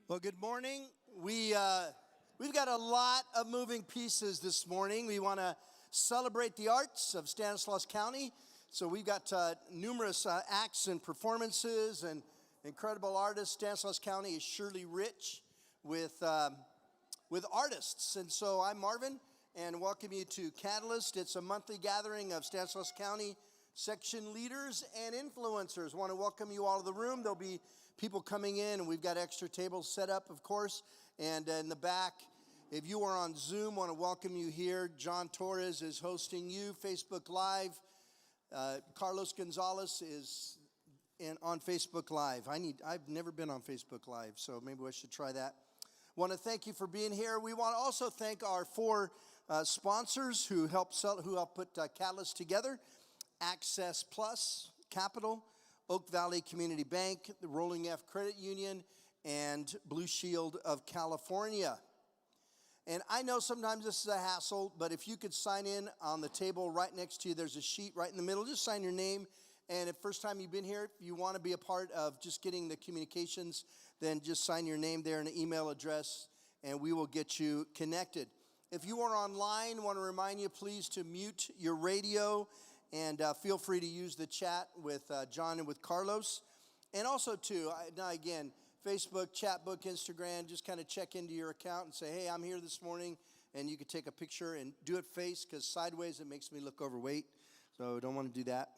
Well, good morning. We've got a lot of moving pieces this morning. We want to celebrate the arts of Stanislaus County. So we've got numerous acts and performances and incredible artists. Stanislaus County is surely rich with artists. And so I'm Marvin, and welcome you to Catalyst. It's a monthly gathering of Stanislaus County section leaders and influencers. I want to welcome you all to the room. There'll be people coming in, and we've got extra tables set up, of course. And in the back, if you are on Zoom, I want to welcome you here. John Torres is hosting you, Facebook Live. Carlos Gonzalez is on Facebook Live. I've never been on Facebook Live, so maybe I should try that. Want to thank you for being here. We want to also thank our four sponsors who help put Catalyst together: Access Plus Capital, Oak Valley Community Bank, the Rolling F Credit Union, and Blue Shield of California. And I know sometimes this is a hassle, but if you could sign in on the table right next to you, there's a sheet right in the middle. Just sign your name. And if first time you've been here, if you want to be a part of just getting the communications, then just sign your name there and an email address, and we will get you connected. If you are online, I want to remind you, please, to mute your radio, and feel free to use the chat with John and with Carlos. And also, too, now again, Facebook, Chatbook, Instagram, just kind of check into your account and say, hey, I'm here this morning, and you can take a picture and do it face, because sideways it makes me look overweight, so don't want to do that.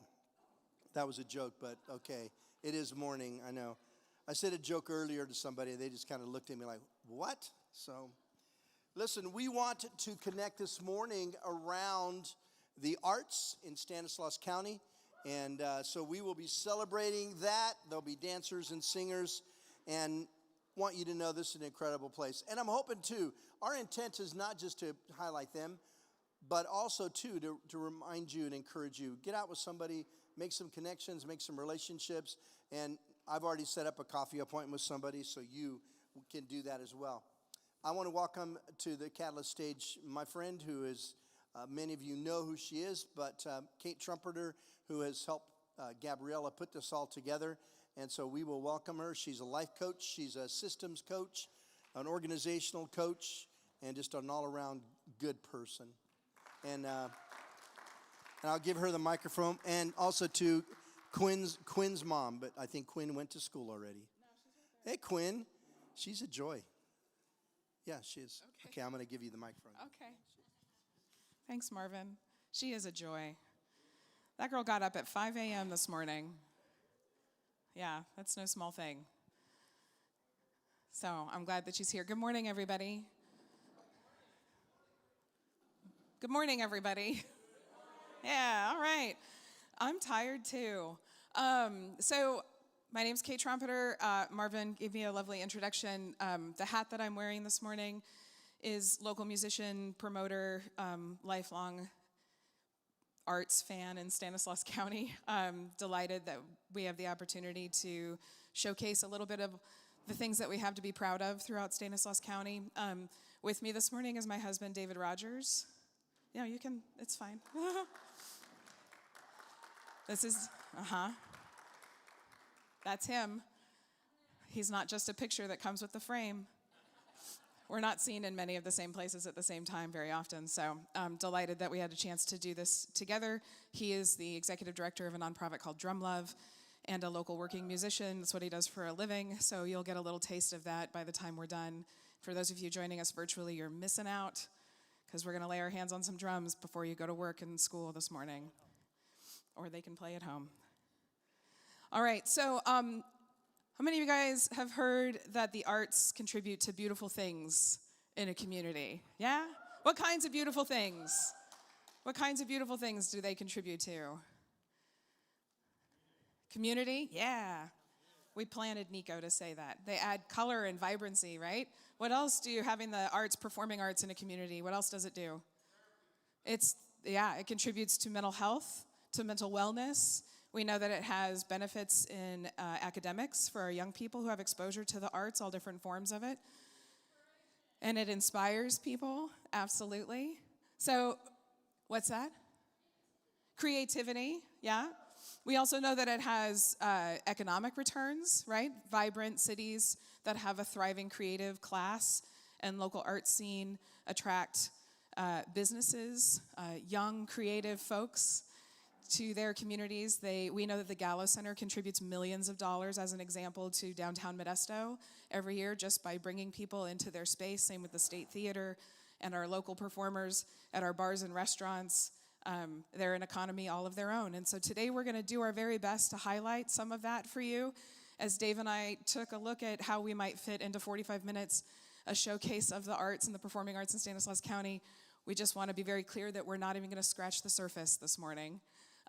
That was a joke, but okay. It is morning, I know. I said a joke earlier to somebody, they just kind of looked at me like, what? So, listen, we want to connect this morning around the arts in Stanislaus County, and so we will be celebrating that. There'll be dancers and singers, and want you to know this is an incredible place. And I'm hoping, too, our intent is not just to highlight them, but also, too, to remind you and encourage you. Get out with somebody, make some connections, make some relationships, and I've already set up a coffee appointment with somebody, so you can do that as well. I want to welcome to the Catalyst stage my friend who is, many of you know who she is, but Kate Trumpeter, who has helped Gabriella put this all together. And so we will welcome her. She's a life coach. She's a systems coach, an organizational coach, and just an all-around good person. And I'll give her the microphone. And also to Quinn's mom, but I think Quinn went to school already. No, hey, Quinn. She's a joy. Yeah, she is. Okay, I'm going to give you the microphone. Okay. Thanks, Marvin. She is a joy. That girl got up at 5 a.m. this morning. Yeah, that's no small thing. So I'm glad that she's here. Good morning, everybody. Good morning, everybody. Yeah, all right. I'm tired, too. So my name's Kate Trumpeter. Marvin gave me a lovely introduction. The hat that I'm wearing this morning is local musician, promoter, lifelong arts fan in Stanislaus County. I'm delighted that we have the opportunity to showcase a little bit of the things that we have to be proud of throughout Stanislaus County. With me this morning is my husband, David Rogers. Yeah, you can, it's fine. This is, that's him. He's not just a picture that comes with the frame. We're not seen in many of the same places at the same time very often, so I'm delighted that we had a chance to do this together. He is the executive director of a nonprofit called Drum Love and a local working musician. That's what he does for a living, so you'll get a little taste of that by the time we're done. For those of you joining us virtually, you're missing out, because we're going to lay our hands on some drums before you go to work and school this morning, or they can play at home. All right, so how many of you guys have heard that the arts contribute to beautiful things in a community? Yeah? What kinds of beautiful things? What kinds of beautiful things do they contribute to? Community? Yeah. We planted Nico to say that. They add color and vibrancy, right? What else do you, having the arts, performing arts in a community, what else does it do? It contributes to mental health, to mental wellness. We know that it has benefits in academics for our young people who have exposure to the arts, all different forms of it. And it inspires people, absolutely. So, what's that? Creativity, yeah. We also know that it has economic returns, right? Vibrant cities that have a thriving creative class and local art scene attract businesses, young creative folks to their communities. We know that the Gallo Center contributes millions of dollars, as an example, to downtown Modesto every year just by bringing people into their space. Same with the State Theater and our local performers at our bars and restaurants. They're an economy all of their own. And so today we're going to do our very best to highlight some of that for you. As Dave and I took a look at how we might fit into 45 minutes a showcase of the arts and the performing arts in Stanislaus County, we just want to be very clear that we're not even going to scratch the surface this morning.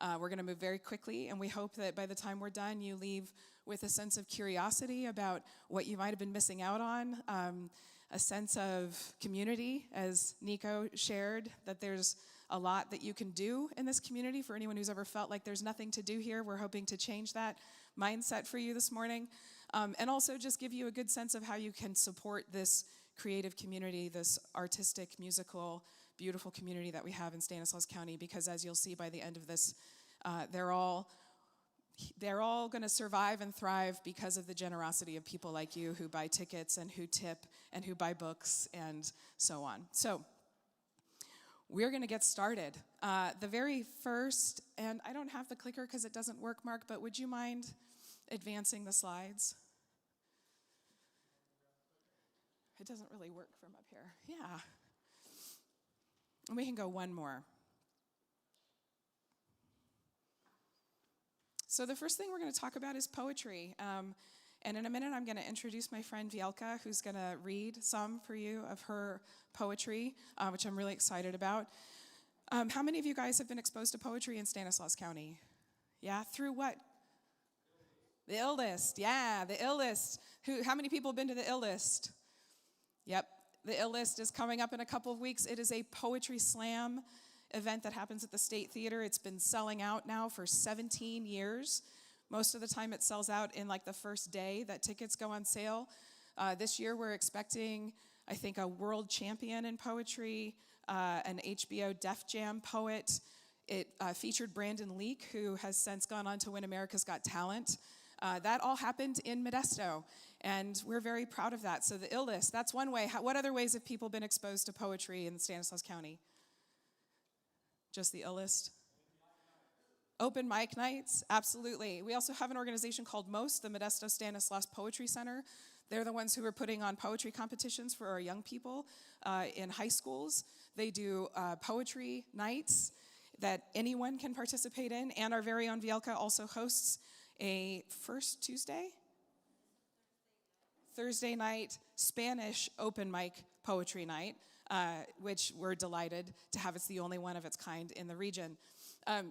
We're going to move very quickly, and we hope that by the time we're done, you leave with a sense of curiosity about what you might have been missing out on, a sense of community, as Nico shared, that there's a lot that you can do in this community. For anyone who's ever felt like there's nothing to do here, we're hoping to change that mindset for you this morning, and also just give you a good sense of how you can support this creative community, this artistic, musical, beautiful community that we have in Stanislaus County, because as you'll see by the end of this, they're all going to survive and thrive because of the generosity of people like you who buy tickets and who tip and who buy books and so on. So we're going to get started. The very first, and I don't have the clicker because it doesn't work, Mark, but would you mind advancing the slides? It doesn't really work from up here. Yeah. And we can go one more. So the first thing we're going to talk about is poetry. And in a minute, I'm going to introduce my friend Vielka, who's going to read some for you of her poetry, which I'm really excited about. How many of you guys have been exposed to poetry in Stanislaus County? Yeah, through what? The Illest. Yeah, the Illest. How many people have been to the Illest? Yep. The Illest is coming up in a couple of weeks. It is a poetry slam event that happens at the State Theater. It's been selling out now for 17 years. Most of the time it sells out in like the first day that tickets go on sale. This year we're expecting, I think, a world champion in poetry, an HBO Def Jam poet. It featured Brandon Leake, who has since gone on to win America's Got Talent. That all happened in Modesto, and we're very proud of that. So the Illest, that's one way. What other ways have people been exposed to poetry in Stanislaus County? Just the Illest? Open mic nights, absolutely. We also have an organization called MOST, the Modesto Stanislaus Poetry Center. They're the ones who are putting on poetry competitions for our young people in high schools. They do poetry nights that anyone can participate in, and our very own Vielka also hosts a first Thursday night Spanish open mic poetry night, which we're delighted to have. It's the only one of its kind in the region.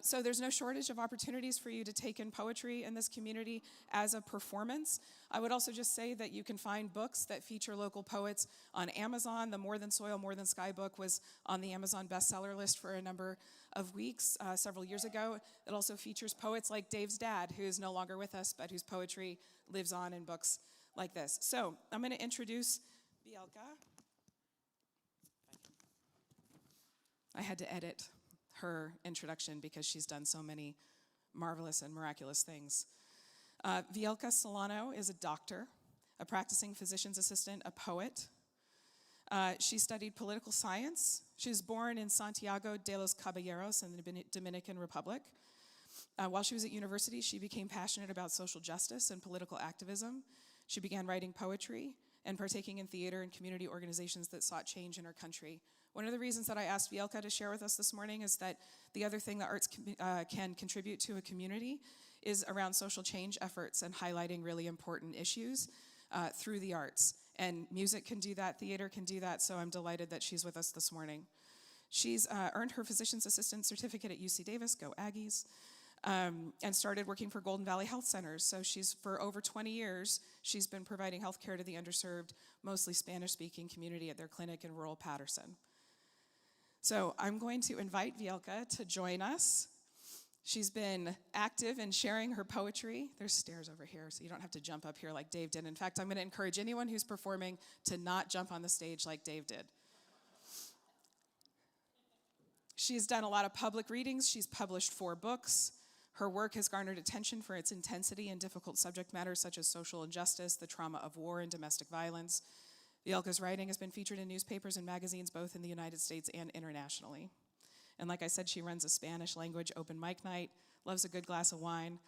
So there's no shortage of opportunities for you to take in poetry in this community as a performance. I would also just say that you can find books that feature local poets on Amazon. The More Than Soil, More Than Sky book was on the Amazon bestseller list for a number of weeks several years ago. It also features poets like Dave's dad, who is no longer with us, but whose poetry lives on in books like this. So I'm going to introduce Vielka. I had to edit her introduction because she's done so many marvelous and miraculous things. Vielka Solano is a doctor, a practicing physician's assistant, a poet. She studied political science. She was born in Santiago de los Caballeros in the Dominican Republic. While she was at university, she became passionate about social justice and political activism. She began writing poetry and partaking in theater and community organizations that sought change in her country. One of the reasons that I asked Vielka to share with us this morning is that the other thing that arts can contribute to a community is around social change efforts and highlighting really important issues through the arts. And music can do that, theater can do that, so I'm delighted that she's with us this morning. She's earned her physician's assistant certificate at UC Davis, go Aggies, and started working for Golden Valley Health Centers. So for over 20 years, she's been providing health care to the underserved, mostly Spanish-speaking community at their clinic in rural Patterson. So I'm going to invite Vielka to join us. She's been active in sharing her poetry. There's stairs over here, so you don't have to jump up here like Dave did. In fact, I'm going to encourage anyone who's performing to not jump on the stage like Dave did. She's done a lot of public readings. She's published 4 books. Her work has garnered attention for its intensity in difficult subject matters such as social injustice, the trauma of war, and domestic violence. Vielka's writing has been featured in newspapers and magazines both in the United States and internationally. And like I said, she runs a Spanish language open mic night, loves a good glass of wine,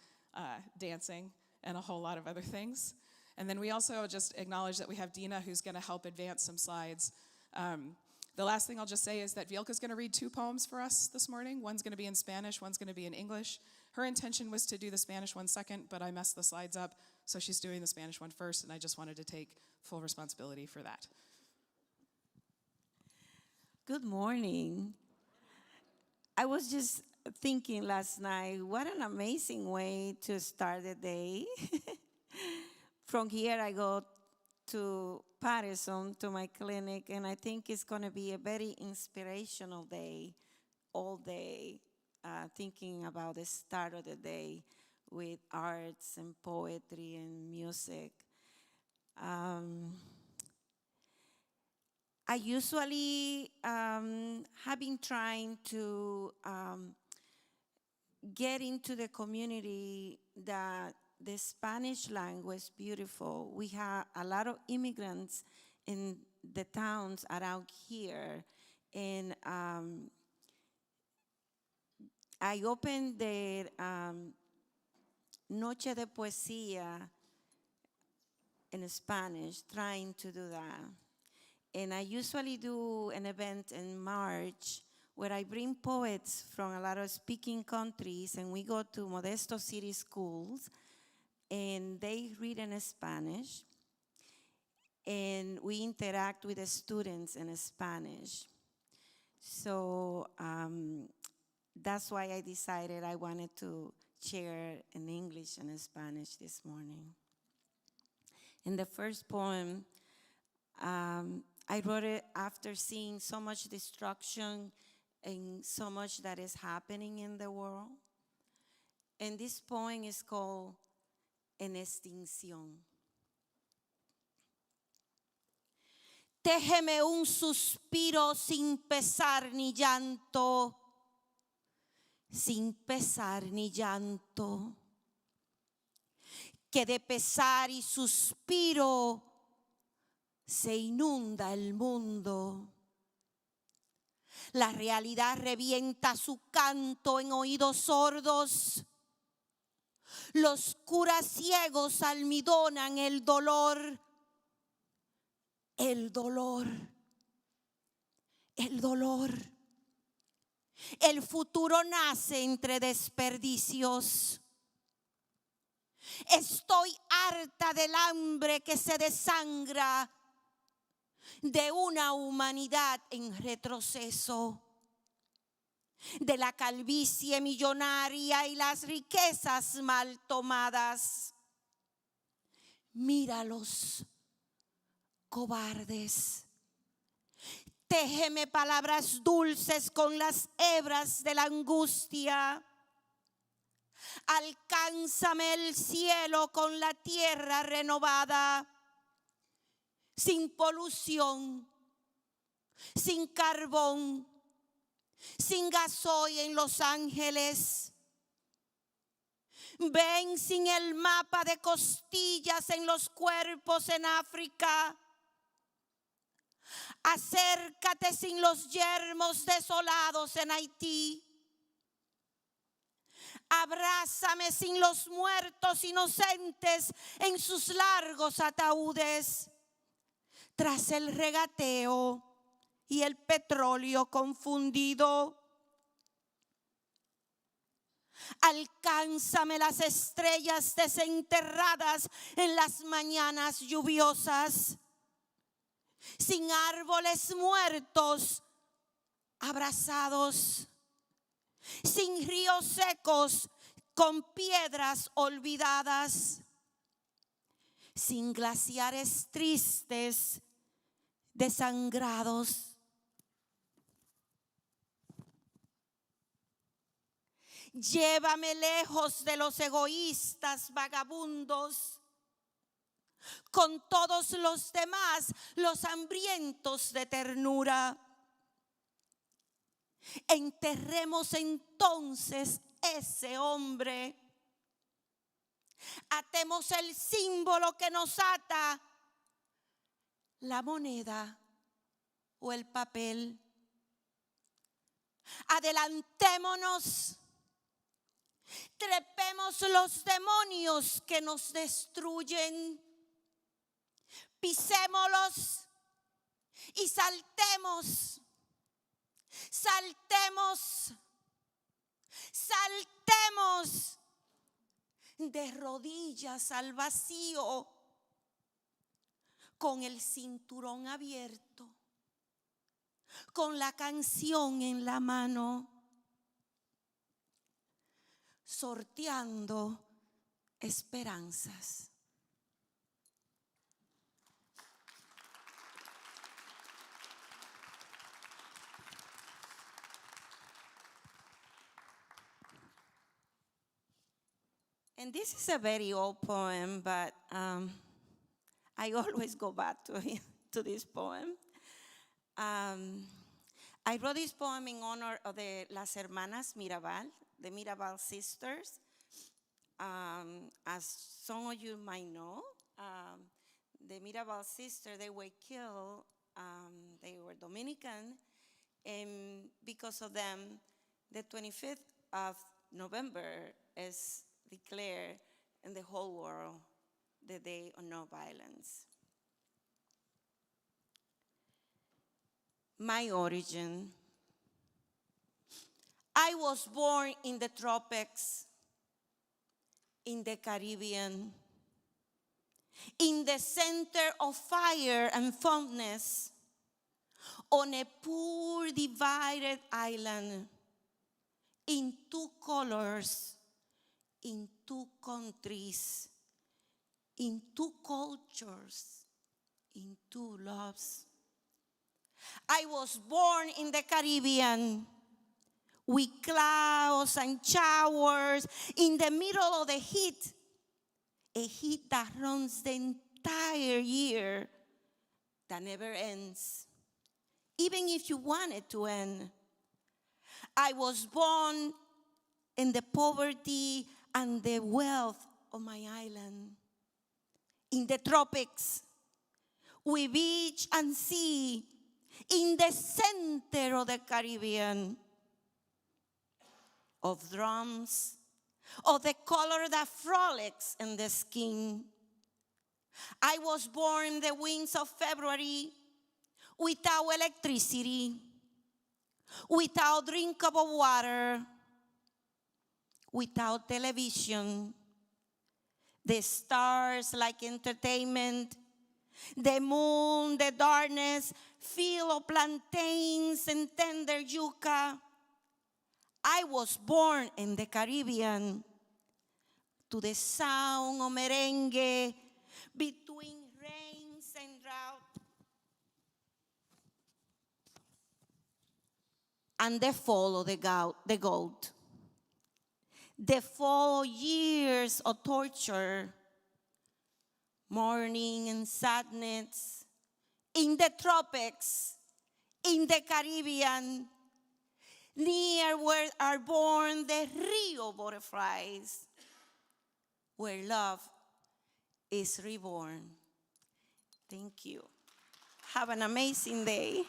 dancing, and a whole lot of other things. And then we also just acknowledge that we have Dina, who's going to help advance some slides. The last thing I'll just say is that Vielka's going to read 2 poems for us this morning. One's going to be in Spanish, one's going to be in English. Her intention was to do the Spanish one second, but I messed the slides up, so she's doing the Spanish one first, and I just wanted to take full responsibility for that. Good morning. I was just thinking last night, what an amazing way to start the day. From here, I go to Patterson, to my clinic, and I think it's going to be a very inspirational day, all day, thinking about the start of the day with arts and poetry and music. I usually have been trying to get into the community that the Spanish language is beautiful. We have a lot of immigrants in the towns around here. And I opened the Noche de Poesía in Spanish, trying to do that. And I usually do an event in March where I bring poets from a lot of speaking countries, and we go to Modesto City schools, and they read in Spanish, and we interact with the students in Spanish. So that's why I decided I wanted to share in English and Spanish this morning. In the first poem, I wrote it after seeing so much destruction and so much that is happening in the world. And this poem is called En Extinción. Téjeme un suspiro sin pesar ni llanto, sin pesar ni llanto, que de pesar y suspiro se inunda el mundo. La realidad revienta su canto en oídos sordos. Los curas ciegos almidonan el dolor. El dolor. El dolor. El futuro nace entre desperdicios. Estoy harta del hambre que se desangra, de una humanidad en retroceso, de la calvicie millonaria y las riquezas mal tomadas. Míralos, cobardes. Téjeme palabras dulces con las hebras de la angustia. Alcánzame el cielo con la tierra renovada, sin polución, sin carbón, sin gasoil en Los Ángeles. Ven sin el mapa de costillas en los cuerpos en África. Acércate sin los yermos desolados en Haití. Abrázame sin los muertos inocentes en sus largos ataúdes. Tras el regateo y el petróleo confundido. Alcánzame las estrellas desenterradas en las mañanas lluviosas. Sin árboles muertos abrazados. Sin ríos secos con piedras olvidadas. Sin glaciares tristes, desangrados. Llévame lejos de los egoístas vagabundos, con todos los demás, los hambrientos de ternura. Enterremos entonces ese hombre. Atemos el símbolo que nos ata, la moneda o el papel. Adelantémonos. Trepemos los demonios que nos destruyen. Pisémoslos y saltemos. Saltemos. Saltemos de rodillas al vacío, con el cinturón abierto, con la canción en la mano, sorteando esperanzas. And this is a very old poem, but I always go back to this poem. I wrote this poem in honor of las hermanas Mirabal, the Mirabal sisters. As some of you might know, the Mirabal sisters, they were killed. They were Dominican, and because of them, the 25th of November is declared in the whole world the Day of No Violence. My origin. I was born in the tropics, in the Caribbean, in the center of fire and fondness, on a poor divided island, in two colors, in two countries, in two cultures, in two loves. I was born in the Caribbean with clouds and showers in the middle of the heat, a heat that runs the entire year, that never ends, even if you want it to end. I was born in the poverty and the wealth of my island, in the tropics, with beach and sea, in the center of the Caribbean, of drums, of the color that frolics in the skin. I was born in the winds of February, without electricity, without drinkable water, without television, the stars like entertainment, the moon, the darkness, field of plantains and tender yuca. I was born in the Caribbean to the sound of merengue, between rains and drought, and the fall of the gold. The 4 years of torture, mourning and sadness, in the tropics, in the Caribbean, near where are born the Rio butterflies, where love is reborn. Thank you. Have an amazing day.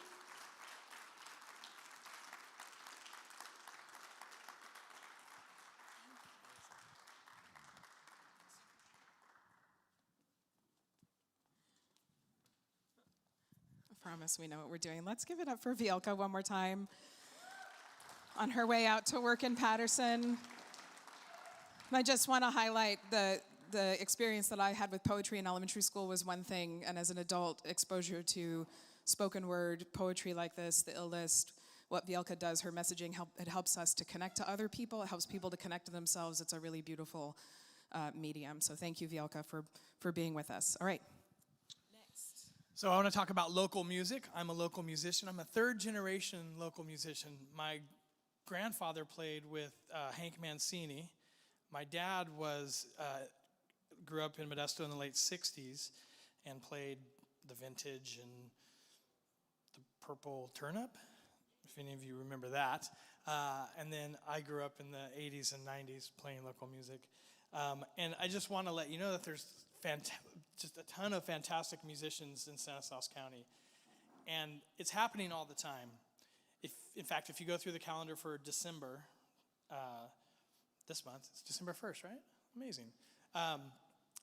I promise we know what we're doing. Let's give it up for Vielka one more time. On her way out to work in Patterson. And I just want to highlight the experience that I had with poetry in elementary school was one thing, and as an adult, exposure to spoken word poetry like this, the Illest, what Vielka does, her messaging, it helps us to connect to other people. It helps people to connect to themselves. It's a really beautiful medium. So thank you, Vielka, for being with us. All right. So I want to talk about local music. I'm a local musician. I'm a third-generation local musician. My grandfather played with Hank Mancini. My dad grew up in Modesto in the late 60s and played the vintage and the purple turnip. if any of you remember that. And then I grew up in the 80s and 90s playing local music. And I just want to let you know that there's just a ton of fantastic musicians in Stanislaus County. And it's happening all the time. In fact, if you go through the calendar for December, this month, it's December 1st, right? Amazing.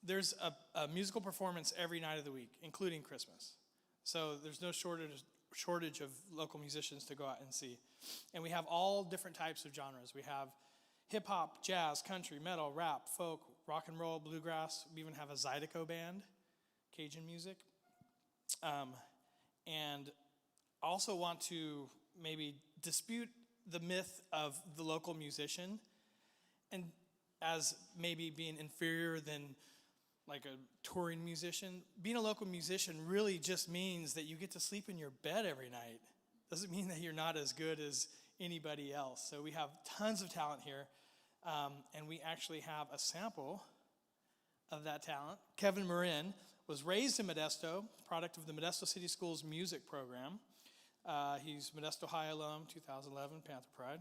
There's a musical performance every night of the week, including Christmas. So there's no shortage of local musicians to go out and see. And we have all different types of genres. We have hip-hop, jazz, country, metal, rap, folk, rock and roll, bluegrass. We even have a Zydeco band, Cajun music. And I also want to maybe dispute the myth of the local musician and as maybe being inferior than like a touring musician. Being a local musician really just means that you get to sleep in your bed every night. Doesn't mean that you're not as good as anybody else. So we have tons of talent here, and we actually have a sample of that talent. Kevin Marin was raised in Modesto, product of the Modesto City Schools music program. He's Modesto High alum, 2011 Panther Pride.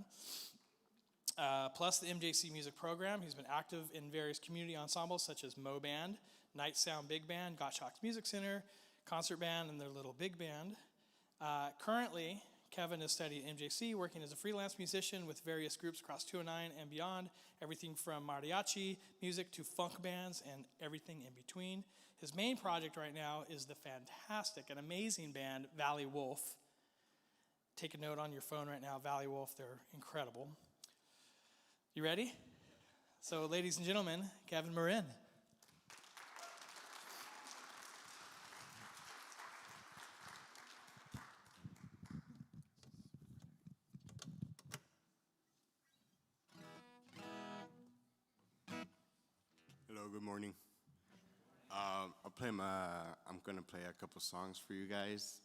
Plus the MJC music program. He's been active in various community ensembles such as Mo Band, Night Sound Big Band, Gottschalk's Music Center, Concert Band, and their little big band. Currently, Kevin is studying at MJC, working as a freelance musician with various groups across 209 and beyond, everything from mariachi music to funk bands and everything in between. His main project right now is the fantastic and amazing band Valley Wolf. Take a note on your phone right now, Valley Wolf, they're incredible. You ready? So, ladies and gentlemen, Kevin Marin. Hello, good morning. I'm gonna play a couple songs for you guys.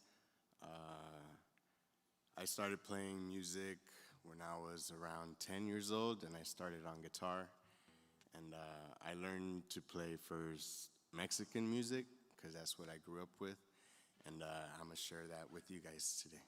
I started playing music when I was around 10 years old, and I started on guitar. And I learned to play first Mexican music, because that's what I grew up with. And I'm gonna share that with you guys today.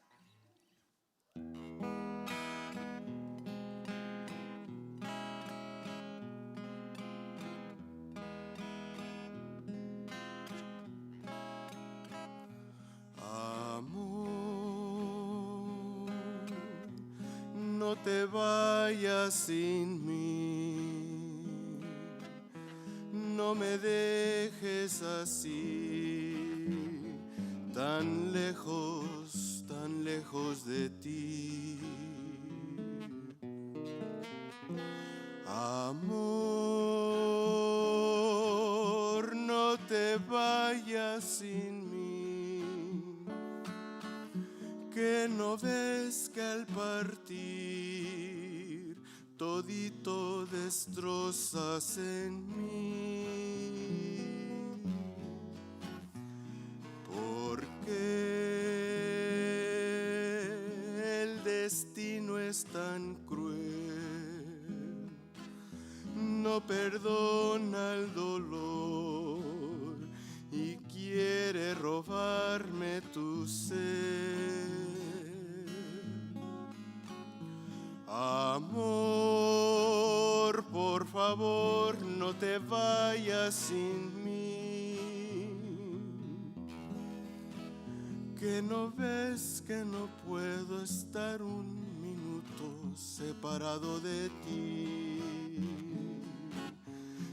No te vayas sin mí, no me dejes así, tan lejos de ti. Amor, no te vayas sin mí, que no ves que al partir todito destrozas en mí. Porque el destino es tan cruel, no perdona el dolor y quiere robarme tu ser. Amor, por favor, no te vayas sin mí, que no ves que no puedo estar un minuto separado de ti,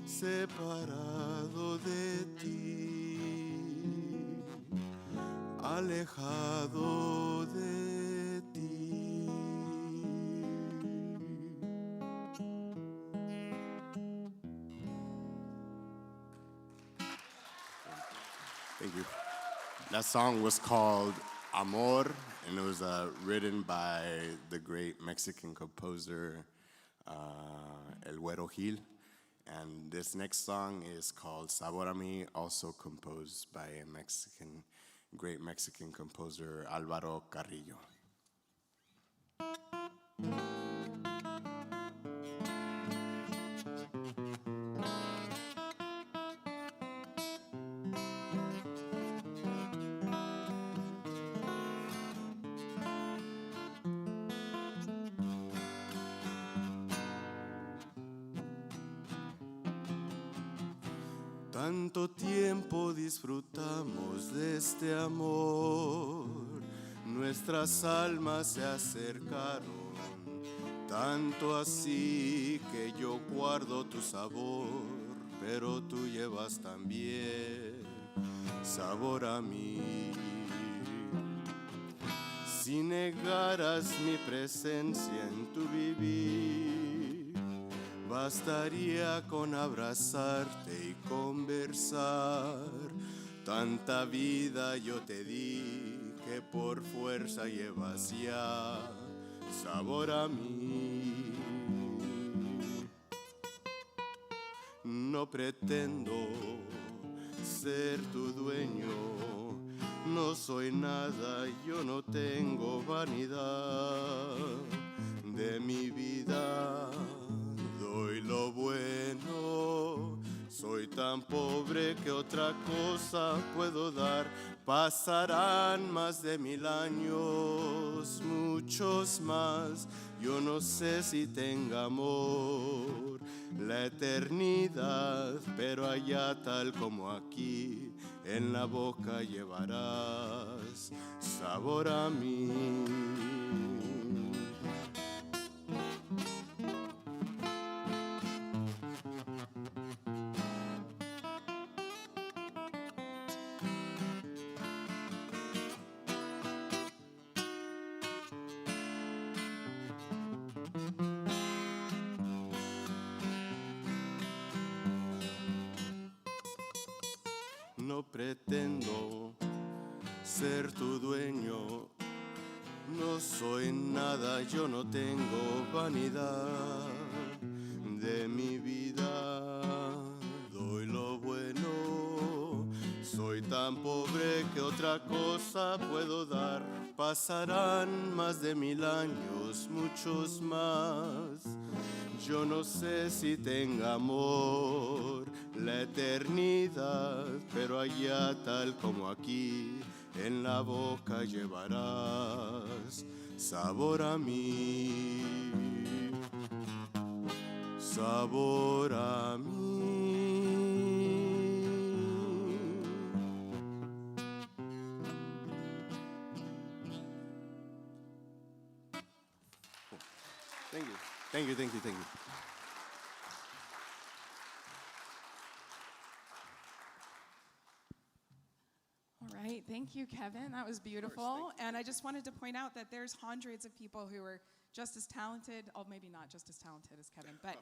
separado de ti, alejado de ti. Thank you. That song was called Amor, and it was written by the great Mexican composer El Güero Gil. And this next song is called Sabor a mí, also composed by a great Mexican composer, Álvaro Carrillo. Tanto tiempo disfrutamos de este amor, nuestras almas se acercaron, tanto así que yo guardo tu sabor, pero tú llevas también sabor a mí. Si negaras mi presencia en tu vivir, bastaría con abrazarte y conversar. Tanta vida yo te di que por fuerza llevas ya sabor a mí. No pretendo ser tu dueño, no soy nada, yo no tengo vanidad. De mi vida doy lo bueno, soy tan pobre que otra cosa puedo dar. Pasarán más de 1000 años, muchos más, yo no sé si tenga amor la eternidad, pero allá tal como aquí, en la boca llevarás sabor a mí. No pretendo ser tu dueño, no soy nada, yo no tengo vanidad. De mi vida doy lo bueno, soy tan pobre que otra cosa puedo dar. Pasarán más de 1000 años, muchos más, yo no sé si tenga amor la eternidad, pero allá tal como aquí, en la boca llevarás sabor a mí, sabor a mí. Thank you, thank you, thank you, thank you. All right, thank you, Kevin. That was beautiful. And I just wanted to point out that there's hundreds of people who are just as talented, or maybe not just as talented as Kevin, but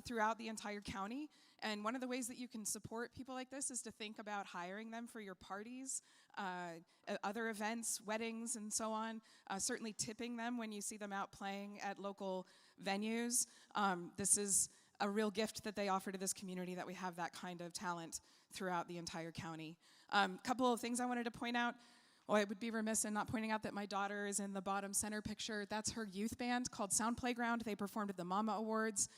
throughout the entire county. And one of the ways that you can support people like this is to think about hiring them for your parties, other events, weddings, and so on. Certainly tipping them when you see them out playing at local venues. This is a real gift that they offer to this community, that we have that kind of talent throughout the entire county. Couple of things I wanted to point out. Oh, I would be remiss in not pointing out that my daughter is in the bottom center picture. That's her youth band called Sound Playground. They performed at the Mama Awards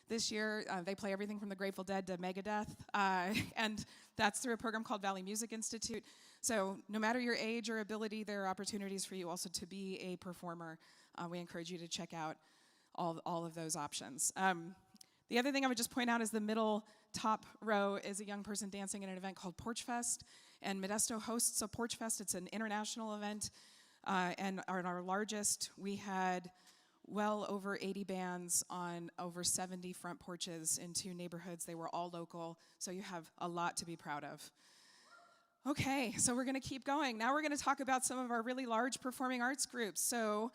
this year. They play everything from the Grateful Dead to Megadeth. And that's through a program called Valley Music Institute. So no matter your age or ability, there are opportunities for you also to be a performer. We encourage you to check out all of those options. The other thing I would just point out is the middle top row is a young person dancing at an event called Porch Fest. And Modesto hosts a Porch Fest. It's an international event. And our largest, we had well over 80 bands on over 70 front porches in 2 neighborhoods. They were all local, so you have a lot to be proud of. Okay, so we're going to keep going. Now we're going to talk about some of our really large performing arts groups. So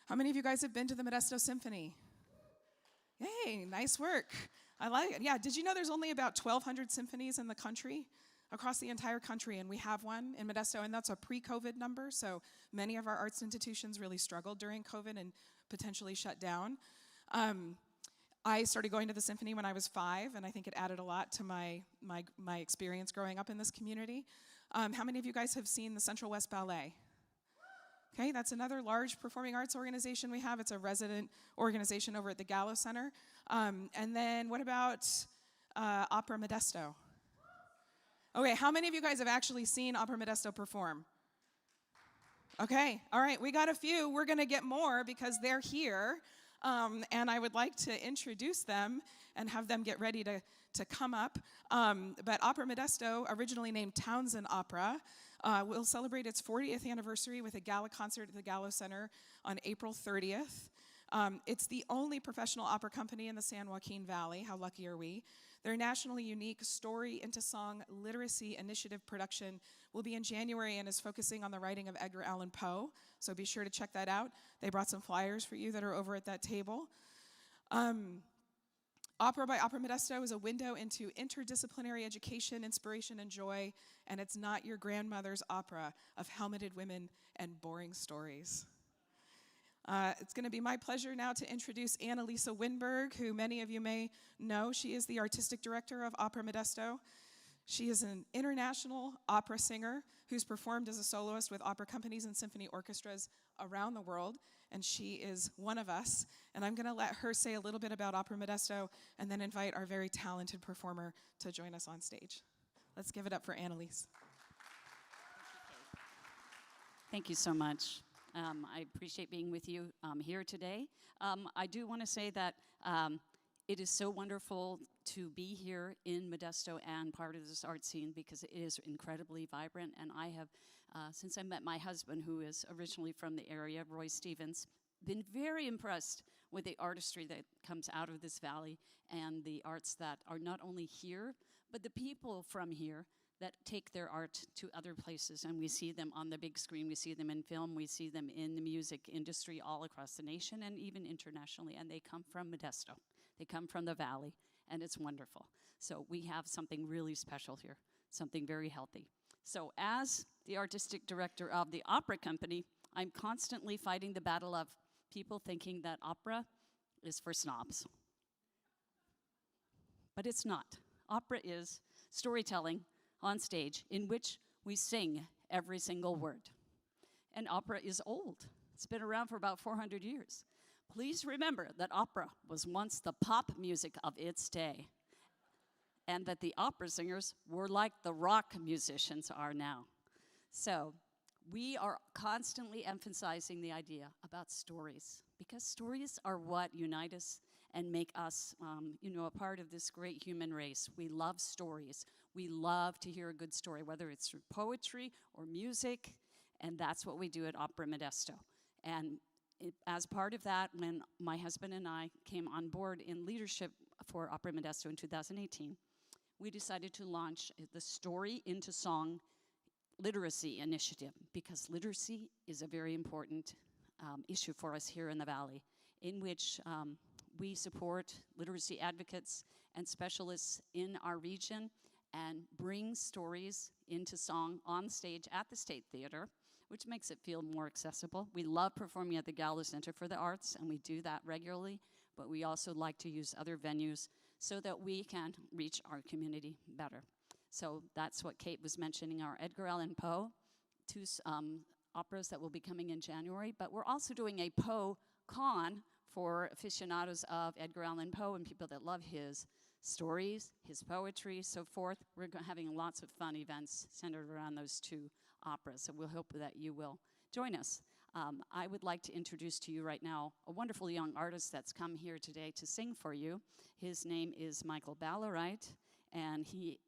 how many of you guys have been to the Modesto Symphony? Yay, nice work. I like it. Yeah, did you know there's only about 1,200 symphonies in the country, across the entire country, and we have one in Modesto, and that's a pre-COVID number, so many of our arts institutions really struggled during COVID and potentially shut down. I started going to the symphony when I was 5, and I think it added a lot to my experience growing up in this community. How many of you guys have seen the Central West Ballet? Okay, that's another large performing arts organization we have. It's a resident organization over at the Gallo Center. And then what about Opera Modesto? Okay, how many of you guys have actually seen Opera Modesto perform? Okay, all right, we got a few. We're going to get more because they're here. and I would like to introduce them and have them get ready to come up. But Opera Modesto, originally named Townsend Opera, will celebrate its 40th anniversary with a gala concert at the Gallo Center on April 30th. It's the only professional opera company in the San Joaquin Valley. How lucky are we? Their nationally unique Story into Song Literacy Initiative production will be in January and is focusing on the writing of Edgar Allan Poe. So be sure to check that out. They brought some flyers for you that are over at that table. Opera by Opera Modesto is a window into interdisciplinary education, inspiration, and joy, and it's not your grandmother's opera of helmeted women and boring stories. It's going to be my pleasure now to introduce Annalisa Winberg, who many of you may know. She is the artistic director of Opera Modesto. She is an international opera singer who's performed as a soloist with opera companies and symphony orchestras around the world, and she is one of us. And I'm going to let her say a little bit about Opera Modesto and then invite our very talented performer to join us on stage. Let's give it up for Annalise. Thank you so much. I appreciate being with you here today. I do want to say that it is so wonderful to be here in Modesto and part of this art scene because it is incredibly vibrant. And I have, since I met my husband, who is originally from the area, Roy Stevens, been very impressed with the artistry that comes out of this valley and the arts that are not only here, but the people from here that take their art to other places, and we see them on the big screen, we see them in film, we see them in the music industry all across the nation and even internationally, and they come from Modesto. They come from the valley, and it's wonderful. So we have something really special here, something very healthy. So as the artistic director of the opera company, I'm constantly fighting the battle of people thinking that opera is for snobs. But it's not. Opera is storytelling on stage in which we sing every single word. And opera is old. It's been around for about 400 years. Please remember that opera was once the pop music of its day, and that the opera singers were like the rock musicians are now. So we are constantly emphasizing the idea about stories, because stories are what unite us and make us, a part of this great human race. We love stories. We love to hear a good story, whether it's through poetry or music, and that's what we do at Opera Modesto. And as part of that, when my husband and I came on board in leadership for Opera Modesto in 2018, we decided to launch the Story into Song Literacy Initiative, because literacy is a very important issue for us here in the Valley, in which we support literacy advocates and specialists in our region and bring stories into song on stage at the State Theater, which makes it feel more accessible. We love performing at the Gallo Center for the Arts, and we do that regularly, but we also like to use other venues so that we can reach our community better. So that's what Kate was mentioning, our Edgar Allan Poe, 2 operas that will be coming in January, but we're also doing a Poe Con for aficionados of Edgar Allan Poe and people that love his stories, his poetry, so forth. We're having lots of fun events centered around those 2 operas, so we'll hope that you will join us. I would like to introduce to you right now a wonderful young artist that's come here today to sing for you. His name is Michael Ballerite, and he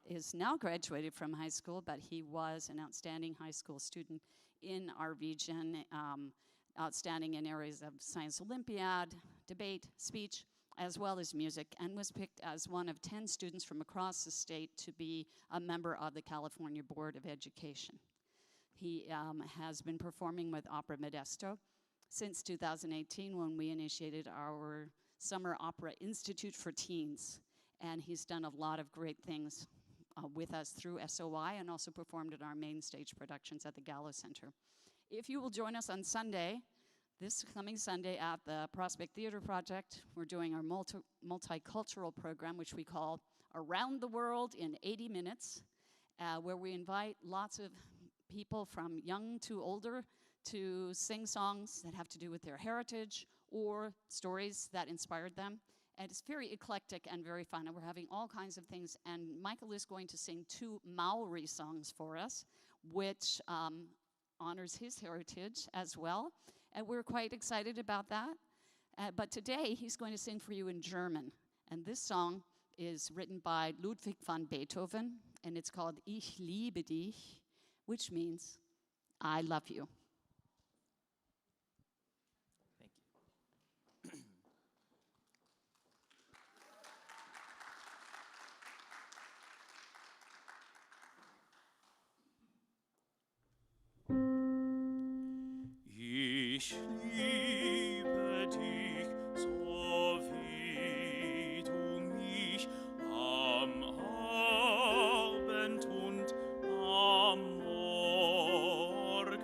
is now graduated from high school, but he was an outstanding high school student in our region, outstanding in areas of science Olympiad, debate, speech, as well as music, and was picked as one of 10 students from across the state to be a member of the California Board of Education. He has been performing with Opera Modesto since 2018, when we initiated our Summer Opera Institute for Teens, and he's done a lot of great things with us through SOI and also performed at our main stage productions at the Gallo Center. If you will join us on Sunday, this coming Sunday at the Prospect Theater Project, we're doing our multicultural program, which we call Around the World in 80 Minutes, where we invite lots of people from young to older to sing songs that have to do with their heritage or stories that inspired them. And it's very eclectic and very fun, and we're having all kinds of things. And Michael is going to sing 2 Maori songs for us, which honors his heritage as well. And we're quite excited about that. But today, he's going to sing for you in German. And this song is written by Ludwig van Beethoven, and it's called Ich liebe dich, which means, I love you. Ich liebe dich, so wie du mich am Abend und am Morgen.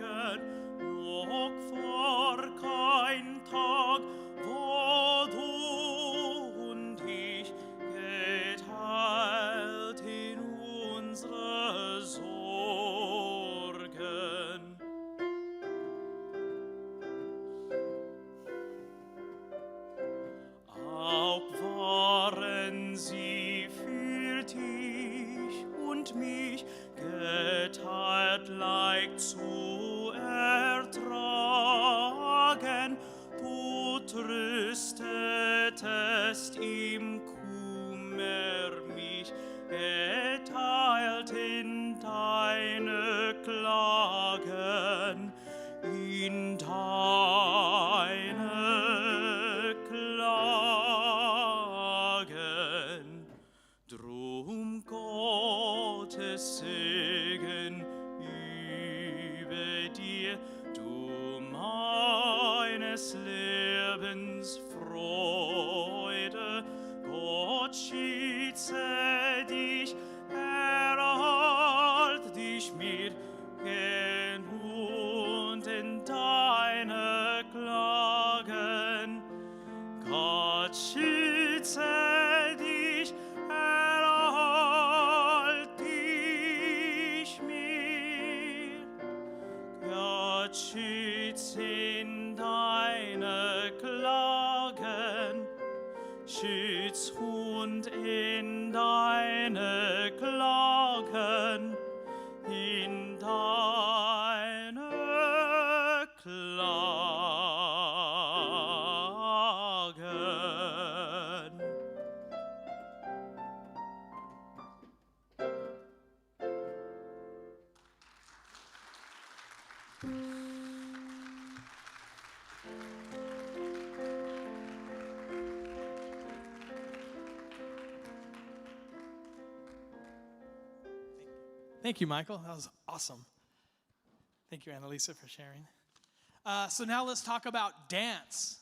Noch war kein Tag, wo du und ich geteilt in unsere Sorgen. Auch waren sie für dich und mich geteilt, leicht zu ertragen. Du tröstetest im Kummer mich, geteilt in deine Klagen, in deine Klagen. Drum Gottes Segen über dir, du meines Lebens Freude. Gott schütze dich, erhalt dich mir, und in deine Klagen. Gott schütze dich, erhalt dich mir. Gott schütze in deine Klagen, schütz und in deine Klagen, in deine Klagen. Thank you, Michael. That was awesome. Thank you, Annalisa, for sharing. So now let's talk about dance.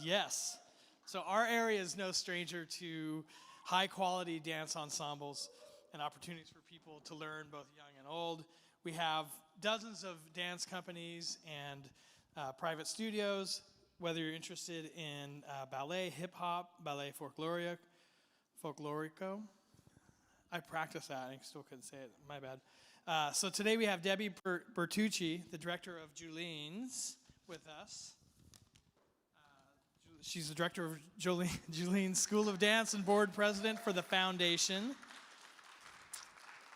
Yes. So our area is no stranger to high-quality dance ensembles and opportunities for people to learn, both young and old. We have dozens of dance companies and private studios, whether you're interested in ballet, hip-hop, ballet folklorico. I practiced that, and I still couldn't say it. My bad. So today we have Debbie Bertucci, the director of Julene's, with us. She's the director of Julene's School of Dance and board president for the foundation.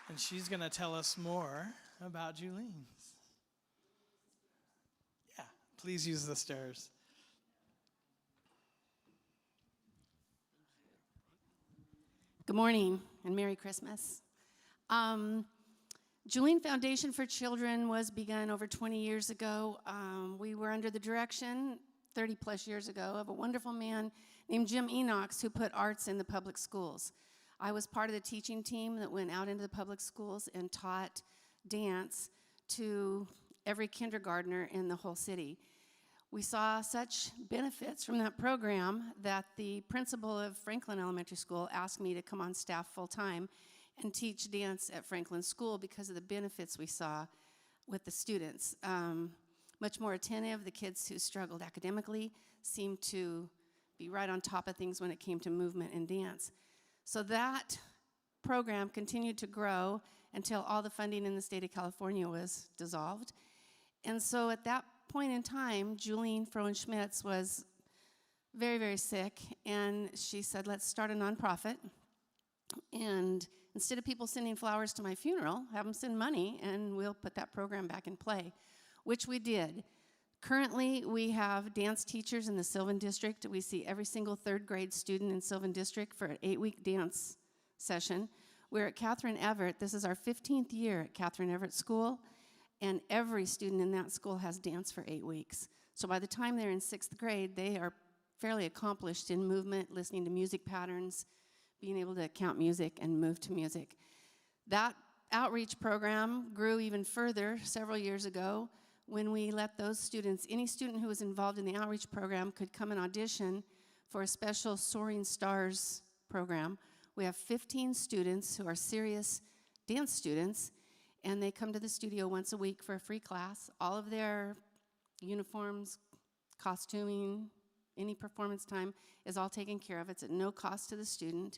And she's going to tell us more about Julene's. Yeah, please use the stairs. Good morning and Merry Christmas. Julene Foundation for Children was begun over 20 years ago. We were under the direction 30 plus years ago of a wonderful man named Jim Enochs who put arts in the public schools. I was part of the teaching team that went out into the public schools and taught dance to every kindergartner in the whole city. We saw such benefits from that program that the principal of Franklin Elementary School asked me to come on staff full-time and teach dance at Franklin School because of the benefits we saw with the students. Much more attentive. The kids who struggled academically seemed to be right on top of things when it came to movement and dance. So that program continued to grow until all the funding in the state of California was dissolved. And so at that point in time, Julene Frohen-Schmitz was very, very sick, and she said, let's start a nonprofit. And instead of people sending flowers to my funeral, have them send money, and we'll put that program back in play, which we did. Currently, we have dance teachers in the Sylvan District. We see every single third grade student in Sylvan District for an 8-week dance session. We're at Catherine Everett. This is our 15th year at Catherine Everett School, and every student in that school has dance for 8 weeks. So by the time they're in 6th grade, they are fairly accomplished in movement, listening to music patterns, being able to count music and move to music. That outreach program grew even further several years ago when we let those students, any student who was involved in the outreach program could come and audition for a special Soaring Stars program. We have 15 students who are serious dance students, and they come to the studio once a week for a free class. All of their uniforms, costuming, any performance time is all taken care of. It's at no cost to the student.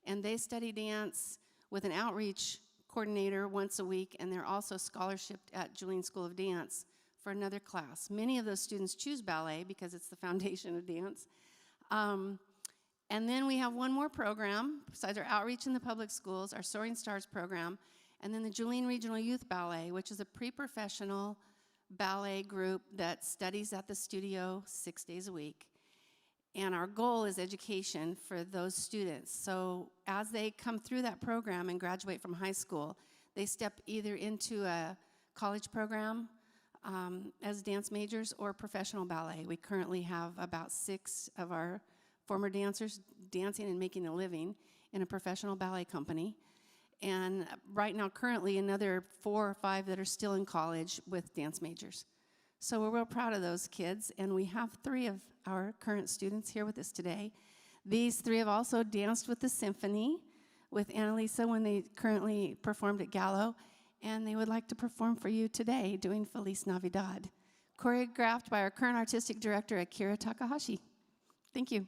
And they study dance with an outreach coordinator once a week, and they're also scholarshiped at Julian School of Dance for another class. Many of those students choose ballet because it's the foundation of dance. And then we have one more program, besides our outreach in the public schools, our Soaring Stars program, and then the Julian Regional Youth Ballet, which is a pre-professional ballet group that studies at the studio 6 days a week. And our goal is education for those students. So as they come through that program and graduate from high school, they step either into a college program as dance majors or professional ballet. We currently have about 6 of our former dancers dancing and making a living in a professional ballet company. And right now, currently, another 4 or 5 that are still in college with dance majors. So we're real proud of those kids, and we have 3 of our current students here with us today. These 3 have also danced with the symphony with Annalisa when they currently performed at Gallo, and they would like to perform for you today doing Feliz Navidad, choreographed by our current artistic director, Akira Takahashi. Thank you.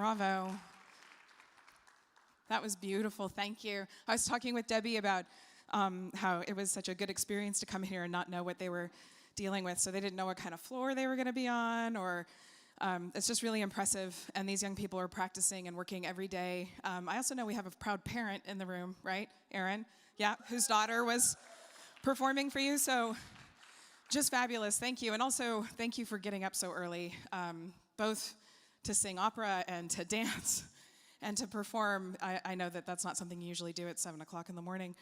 Bravo. That was beautiful. Thank you. I was talking with Debbie about how it was such a good experience to come here and not know what they were dealing with. So they didn't know what kind of floor they were going to be on, or it's just really impressive. And these young people are practicing and working every day. I also know we have a proud parent in the room, right, Erin? Yeah, whose daughter was performing for you. So just fabulous. Thank you. And also, thank you for getting up so early, both to sing opera and to dance and to perform. I know that that's not something you usually do at 7 o'clock in the morning.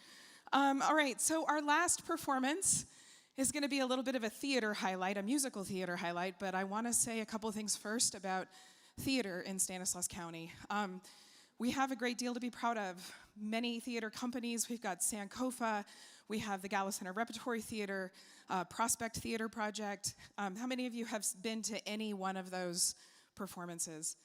All right, so our last performance is going to be a little bit of a theater highlight, a musical theater highlight, but I want to say a couple things first about theater in Stanislaus County. We have a great deal to be proud of. Many theater companies. We've got Sankofa, we have the Gallo Center Repertory Theater, Prospect Theater Project. How many of you have been to any one of those performances?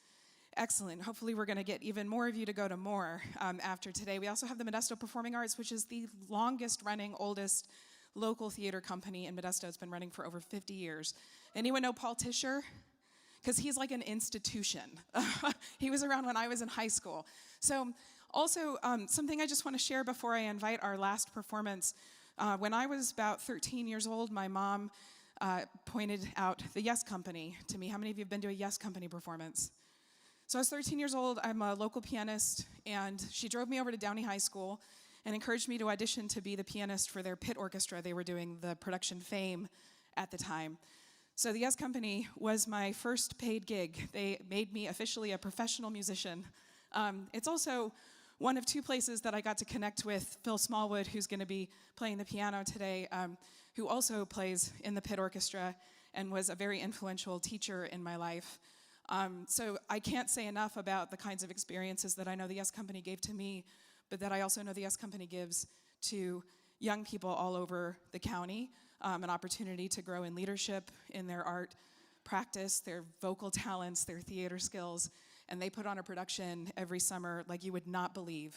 Excellent. Hopefully we're going to get even more of you to go to more after today. We also have the Modesto Performing Arts, which is the longest running, oldest local theater company in Modesto. It's been running for over 50 years. Anyone know Paul Tischer? Because he's like an institution. He was around when I was in high school. So also, something I just want to share before I invite our last performance. When I was about 13 years old, my mom pointed out the Yes Company to me. How many of you have been to a Yes Company performance? So I was 13 years old. I'm a local pianist, and she drove me over to Downey High School and encouraged me to audition to be the pianist for their pit orchestra. They were doing the production Fame at the time. So the Yes Company was my first paid gig. They made me officially a professional musician. It's also one of two places that I got to connect with Phil Smallwood, who's going to be playing the piano today, who also plays in the pit orchestra and was a very influential teacher in my life. So I can't say enough about the kinds of experiences that I know the Yes Company gave to me, but that I also know the Yes Company gives to young people all over the county, an opportunity to grow in leadership, in their art practice, their vocal talents, their theater skills, and they put on a production every summer like you would not believe,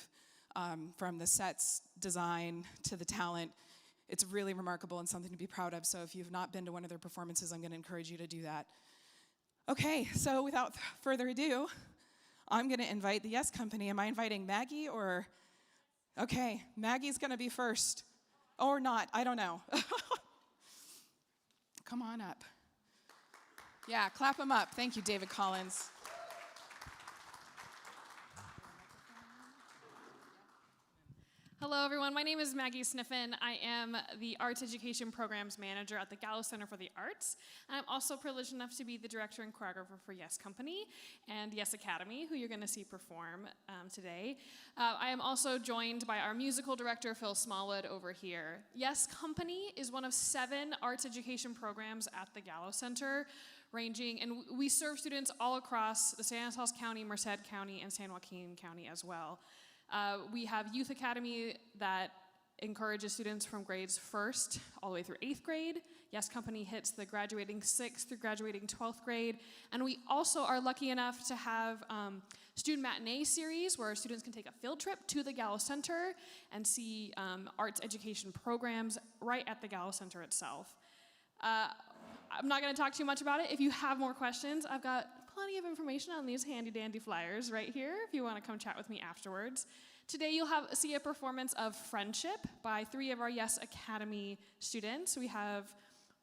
from the sets, design, to the talent. It's really remarkable and something to be proud of, so if you've not been to one of their performances, I'm going to encourage you to do that. Okay, so without further ado, I'm going to invite the Yes Company. Am I inviting Maggie or? Okay, Maggie's going to be first. Or not, I don't know. Come on up. Yeah, clap them up. Thank you, David Collins. Hello, everyone. My name is Maggie Sniffen. I am the Arts Education Programs Manager at the Gallo Center for the Arts. I'm also privileged enough to be the director and choreographer for Yes Company and Yes Academy, who you're going to see perform today. I am also joined by our musical director, Phil Smallwood, over here. Yes Company is one of 7 arts education programs at the Gallo Center, and we serve students all across the Stanislaus County, Merced County, and San Joaquin County as well. We have Youth Academy that encourages students from grades 1st all the way through 8th grade. Yes Company hits the graduating 6th through graduating 12th grade. And we also are lucky enough to have student matinee series where students can take a field trip to the Gallo Center and see arts education programs right at the Gallo Center itself. I'm not going to talk too much about it. If you have more questions, I've got plenty of information on these handy dandy flyers right here if you want to come chat with me afterwards. Today you'll see a performance of Friendship by 3 of our Yes Academy students. We have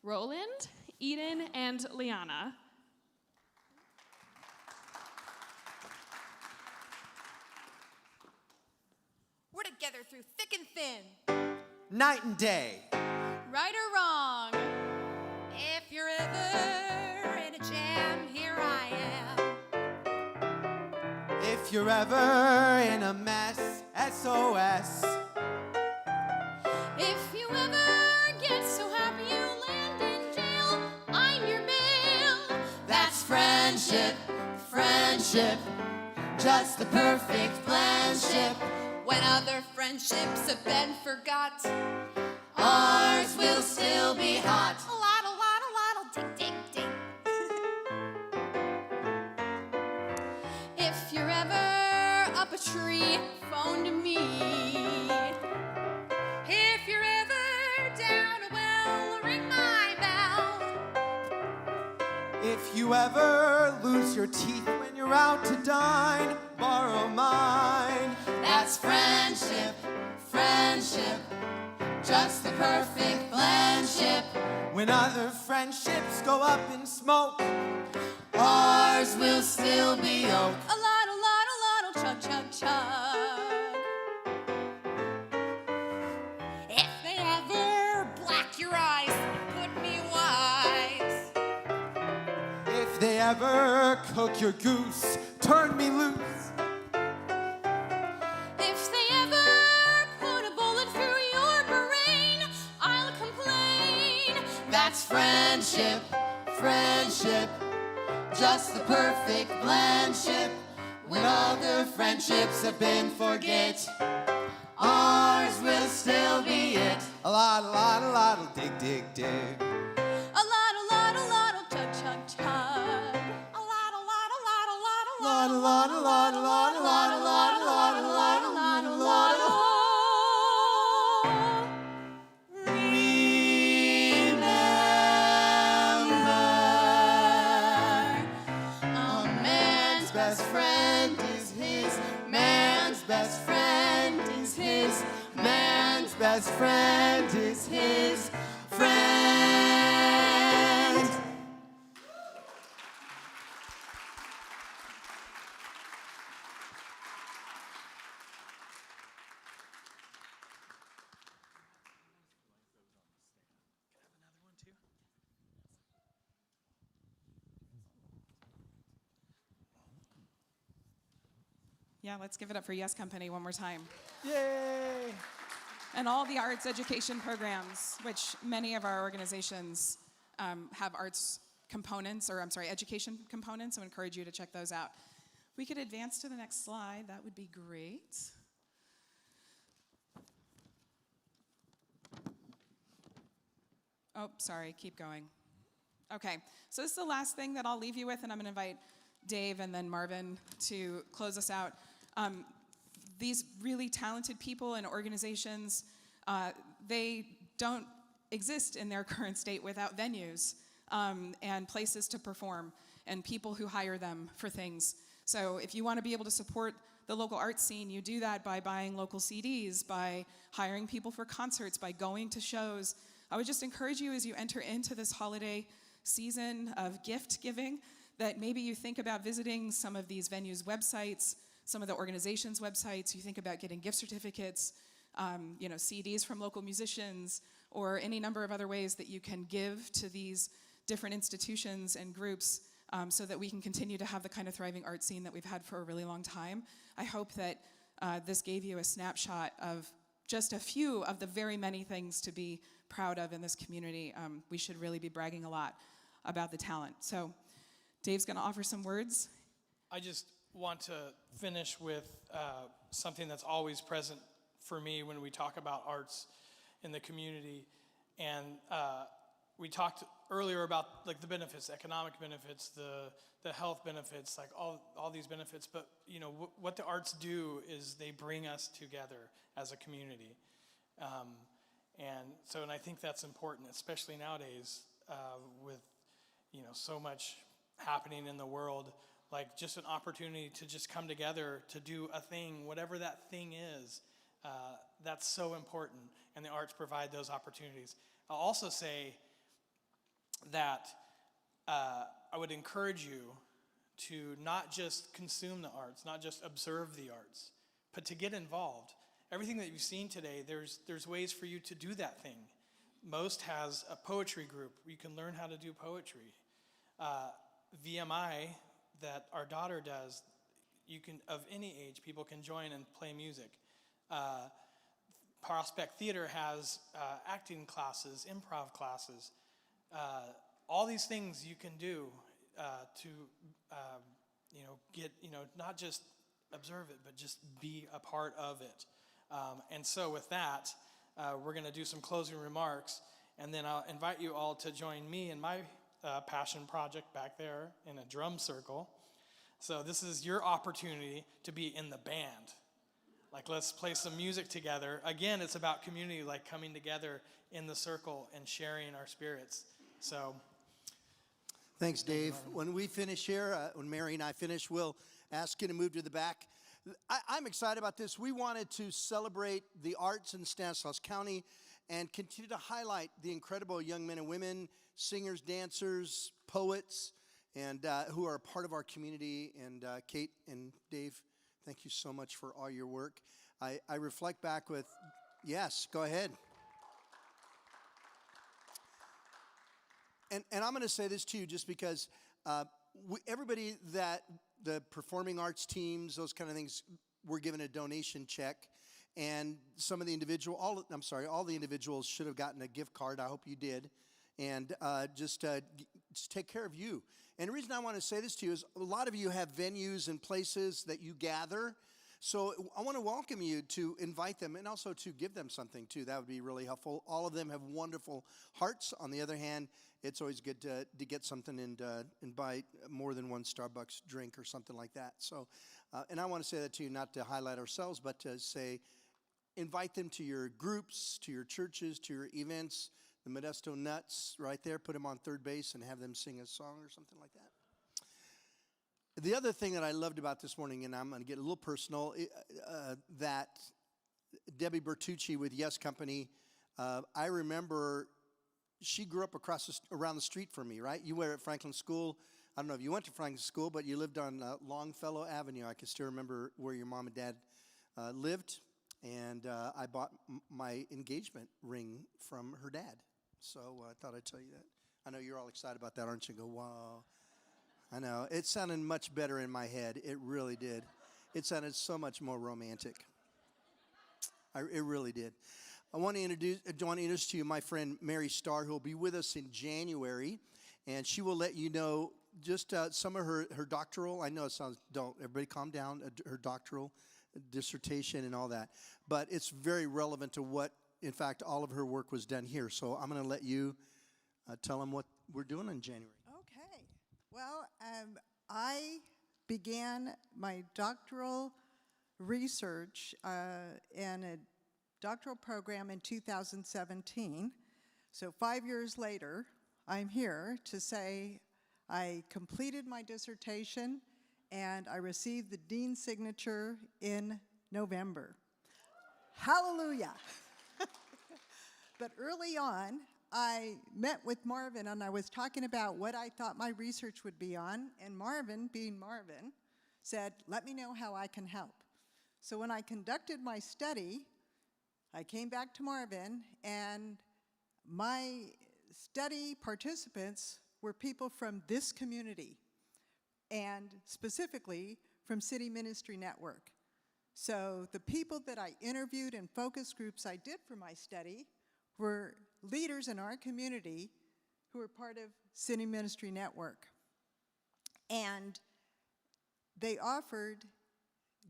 Roland, Eden, and Liana. We're together through thick and thin. Night and day. Right or wrong. If you're ever in a jam, here I am. If you're ever in a mess, SOS. If you ever get so happy you land in jail, I'm your bail. That's friendship, friendship. Just the perfect friendship. When other friendships have been forgot, ours will still be hot. Tick, tick, tick. If you're ever up a tree, phone to me. If you're ever down a well, ring my bell. If you ever lose your teeth when you're you're out to dine, borrow mine. That's friendship, friendship, just the perfect friendship. When other friendships go up in smoke, ours will still be oak. A lot, chug, chug, chug. If they ever black your eyes, put me wise. If they ever cook your goose, turn me loose. If they ever put a bullet through your brain, I'll complain. That's friendship, friendship, just the perfect friendship. When other friendships have been forget, ours will still be it. A lot, dig, dig, dig. A lot, chug, chug, chug. A lot, A man's best friend is his, man's best friend is his, man's best friend is his friend. Yeah, let's give it up for Yes Company one more time. Yay! And all the arts education programs, which many of our organizations have arts components, or I'm sorry, education components. I would encourage you to check those out. We could advance to the next slide. That would be great. Oh, sorry, keep going. Okay, so this is the last thing that I'll leave you with, and I'm going to invite Dave and then Marvin to close us out. These really talented people and organizations, they don't exist in their current state without venues and places to perform and people who hire them for things. So if you want to be able to support the local art scene, you do that by buying local CDs, by hiring people for concerts, by going to shows. I would just encourage you as you enter into this holiday season of gift giving that maybe you think about visiting some of these venues' websites, some of the organizations' websites. You think about getting gift certificates, CDs from local musicians, or any number of other ways that you can give to these different institutions and groups so that we can continue to have the kind of thriving art scene that we've had for a really long time. I hope that this gave you a snapshot of just a few of the very many things to be proud of in this community. We should really be bragging a lot about the talent. So Dave's going to offer some words. I just want to finish with something that's always present for me when we talk about arts in the community. And we talked earlier about like the benefits, economic benefits, the health benefits, like all these benefits. But what the arts do is they bring us together as a community. And I think that's important, especially nowadays with so much happening in the world. Like just an opportunity to just come together to do a thing, whatever that thing is. That's so important, and the arts provide those opportunities. I'll also say that I would encourage you to not just consume the arts, not just observe the arts, but to get involved. Everything that you've seen today, there's ways for you to do that thing. Most has a poetry group where you can learn how to do poetry. VMI that our daughter does, you can, of any age, people can join and play music. Prospect Theater has acting classes, improv classes. All these things you can do to get, not just observe it, but just be a part of it. And so with that, we're going to do some closing remarks, and then I'll invite you all to join me in my passion project back there in a drum circle. So this is your opportunity to be in the band. Like, let's play some music together. Again, it's about community, like coming together in the circle and sharing our spirits. So Thanks, Dave. When we finish here, when Mary and I finish, we'll ask you to move to the back. I'm excited about this. We wanted to celebrate the arts in Stanislaus County and continue to highlight the incredible young men and women, singers, dancers, poets, and who are a part of our community. And Kate and Dave, thank you so much for all your work. I reflect back with, yes, go ahead. And I'm going to say this to you just because everybody that the performing arts teams, those kind of things, were given a donation check. And some of the all the individuals should have gotten a gift card. I hope you did. And just take care of you. And the reason I want to say this to you is a lot of you have venues and places that you gather. So I want to welcome you to invite them and also to give them something too. That would be really helpful. All of them have wonderful hearts. On the other hand, it's always good to get something and buy more than one Starbucks drink or something like that. So, and I want to say that to you, not to highlight ourselves, but to say, invite them to your groups, to your churches, to your events. The Modesto Nuts right there, put them on third base and have them sing a song or something like that. The other thing that I loved about this morning, and I'm going to get a little personal, that Debbie Bertucci with Yes Company, I remember she grew up around the street from me, right? You were at Franklin School. I don't know if you went to Franklin School, but you lived on Longfellow Avenue. I can still remember where your mom and dad lived, and I bought my engagement ring from her dad. So I thought I'd tell you that. I know you're all excited about that, aren't you? Go, wow. I know. It sounded much better in my head. It really did. It sounded so much more romantic. It really did. I want to introduce to you my friend Mary Starr, who will be with us in January, and she will let you know just some of her doctoral. I know it sounds, don't everybody calm down. Her doctoral dissertation and all that, but it's very relevant to what, in fact, all of her work was done here. So I'm going to let you tell them what we're doing in January. Okay. Well, I began my doctoral research in a doctoral program in 2017. So 5 years later, I'm here to say I completed my dissertation and I received the dean's signature in November. Hallelujah. But early on, I met with Marvin and I was talking about what I thought my research would be on, and Marvin, being Marvin, said, let me know how I can help. So when I conducted my study, I came back to Marvin, and my study participants were people from this community, and specifically from City Ministry Network. So the people that I interviewed in focus groups I did for my study were leaders in our community who were part of City Ministry Network. And they offered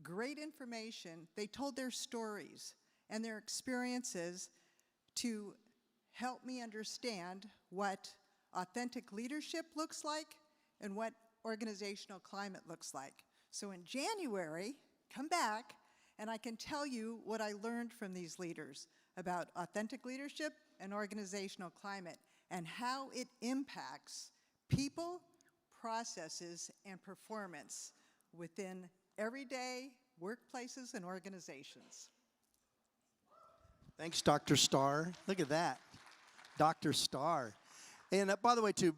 great information. They told their stories and their experiences to help me understand what authentic leadership looks like and what organizational climate looks like. So in January, come back and I can tell you what I learned from these leaders about authentic leadership and organizational climate and how it impacts people, processes, and performance within everyday workplaces and organizations. Thanks, Dr. Starr. Look at that. Dr. Starr. And by the way, too,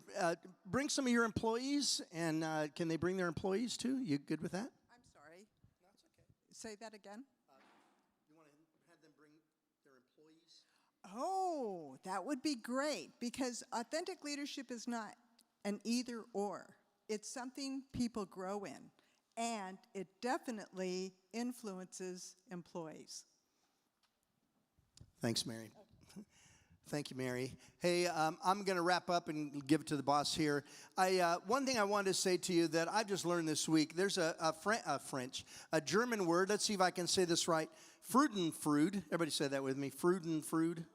bring some of your employees, and can they bring their employees, too? You good with that? I'm sorry. No, it's okay. Say that again. You want to have them bring their employees? Oh, that would be great, because authentic leadership is not an either or. It's something people grow in, and it definitely influences employees. Thanks, Mary. Thank you, Mary. Hey, I'm going to wrap up and give it to the boss here. One thing I wanted to say to you that I've just learned this week, there's a German word. Let's see if I can say this right. Freudenfreude. Everybody say that with me. Freudenfreude.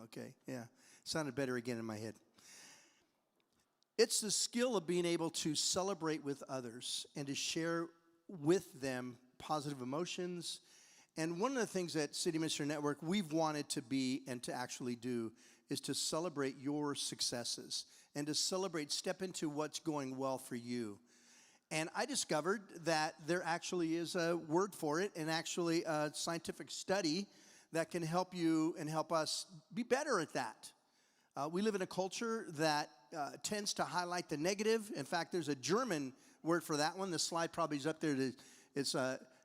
Okay, yeah. Sounded better again in my head. It's the skill of being able to celebrate with others and to share with them positive emotions. And one of the things at City Ministry Network we've wanted to be and to actually do is to celebrate your successes and to celebrate, step into what's going well for you. And I discovered that there actually is a word for it, and actually a scientific study that can help you and help us be better at that. We live in a culture that tends to highlight the negative. In fact, there's a German word for that one. The slide probably is up there. It's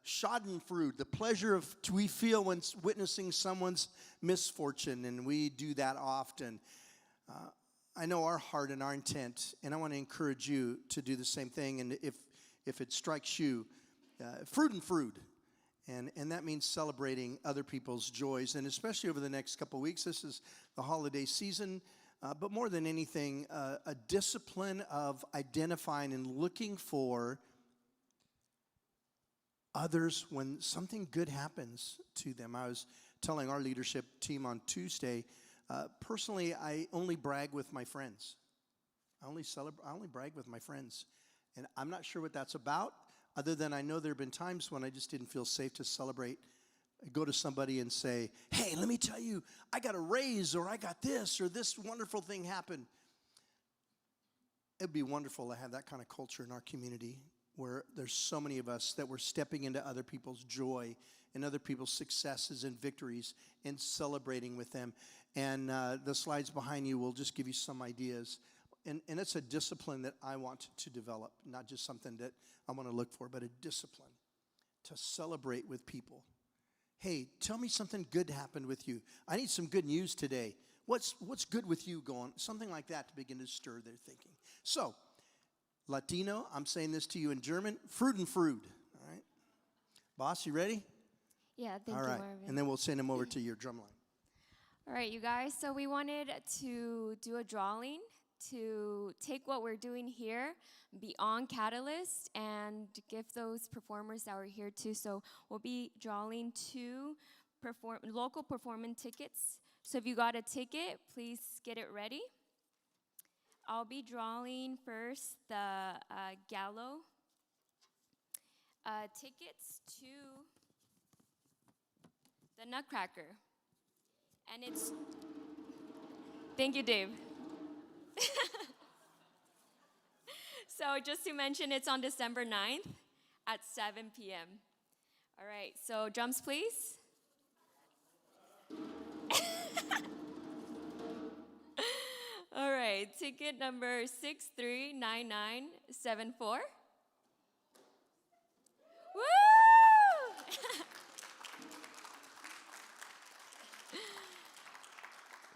Schadenfreude, the pleasure we feel when witnessing someone's misfortune, and we do that often. I know our heart and our intent, and I want to encourage you to do the same thing. And if it strikes you, Freudenfreude. And that means celebrating other people's joys. And especially over the next couple of weeks, this is the holiday season. But more than anything, a discipline of identifying and looking for others when something good happens to them. I was telling our leadership team on Tuesday, personally, I only brag with my friends. I only brag with my friends. And I'm not sure what that's about, other than I know there have been times when I just didn't feel safe to celebrate. I go to somebody and say, hey, let me tell you, I got a raise, or I got this, or this wonderful thing happened. It'd be wonderful to have that kind of culture in our community, where there's so many of us that we're stepping into other people's joy and other people's successes and victories and celebrating with them. And the slides behind you will just give you some ideas. And it's a discipline that I want to develop, not just something that I want to look for, but a discipline to celebrate with people. Hey, tell me something good happened with you. I need some good news today. What's good with you going? Something like that to begin to stir their thinking. So, Latino, I'm saying this to you in German, Freudenfreude, all right? Boss, you ready? Yeah, thank all you, right. Marvin. And then we'll send him over to your drum line. All right, you guys, so we wanted to do a drawing to take what we're doing here beyond Catalyst and give those performers that were here too. So we'll be drawing 2 local performance tickets. So if you got a ticket, please get it ready. I'll be drawing first the Gallo tickets to the Nutcracker. And it's, thank you, Dave. So just to mention, it's on December 9th at 7 p.m. All right, so drums, please. All right, ticket number 639974. Woo!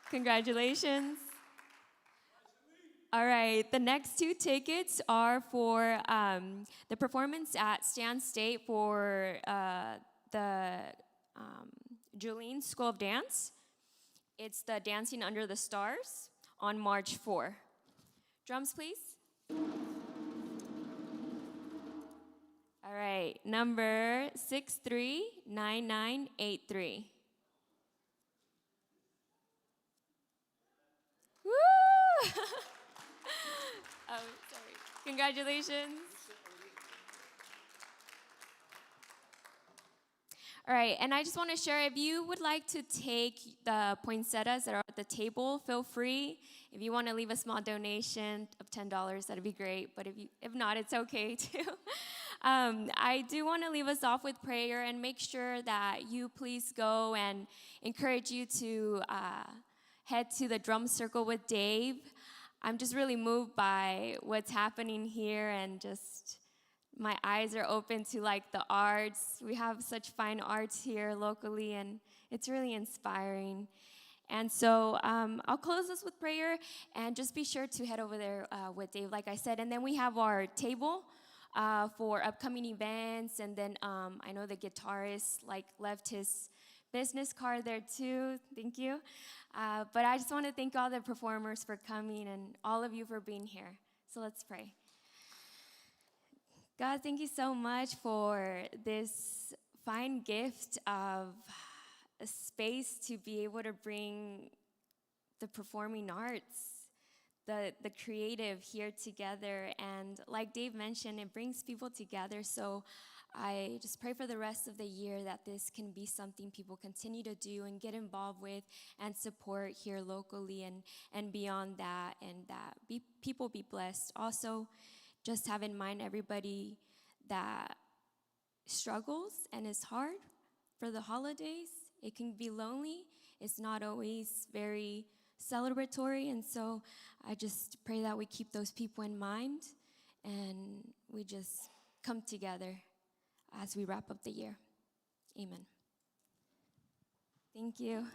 Congratulations. All right, the next 2 tickets are for the performance at Stan State for the Julene School of Dance. It's the Dancing Under the Stars on March 4. Drums, please. All right, number 639983. Woo! Oh, sorry. Congratulations. All right, and I just want to share, if you would like to take the poinsettias that are at the table, feel free. If you want to leave a small donation of $10, that'd be great. But if not, it's okay too. I do want to leave us off with prayer and make sure that you please go and encourage you to head to the drum circle with Dave. I'm just really moved by what's happening here, and just my eyes are open to like the arts. We have such fine arts here locally, and it's really inspiring. And so I'll close this with prayer, and just be sure to head over there with Dave, like I said. And then we have our table for upcoming events, and then I know the guitarist left his business card there too. Thank you. But I just want to thank all the performers for coming and all of you for being here. So let's pray. God, thank you so much for this fine gift of a space to be able to bring the performing arts, the creative here together. And like Dave mentioned, it brings people together. So I just pray for the rest of the year that this can be something people continue to do and get involved with and support here locally and beyond that, and that people be blessed. Also, just have in mind everybody that struggles and is hard for the holidays. It can be lonely. It's not always very celebratory, and so I just pray that we keep those people in mind and we just come together as we wrap up the year. Amen. Thank you.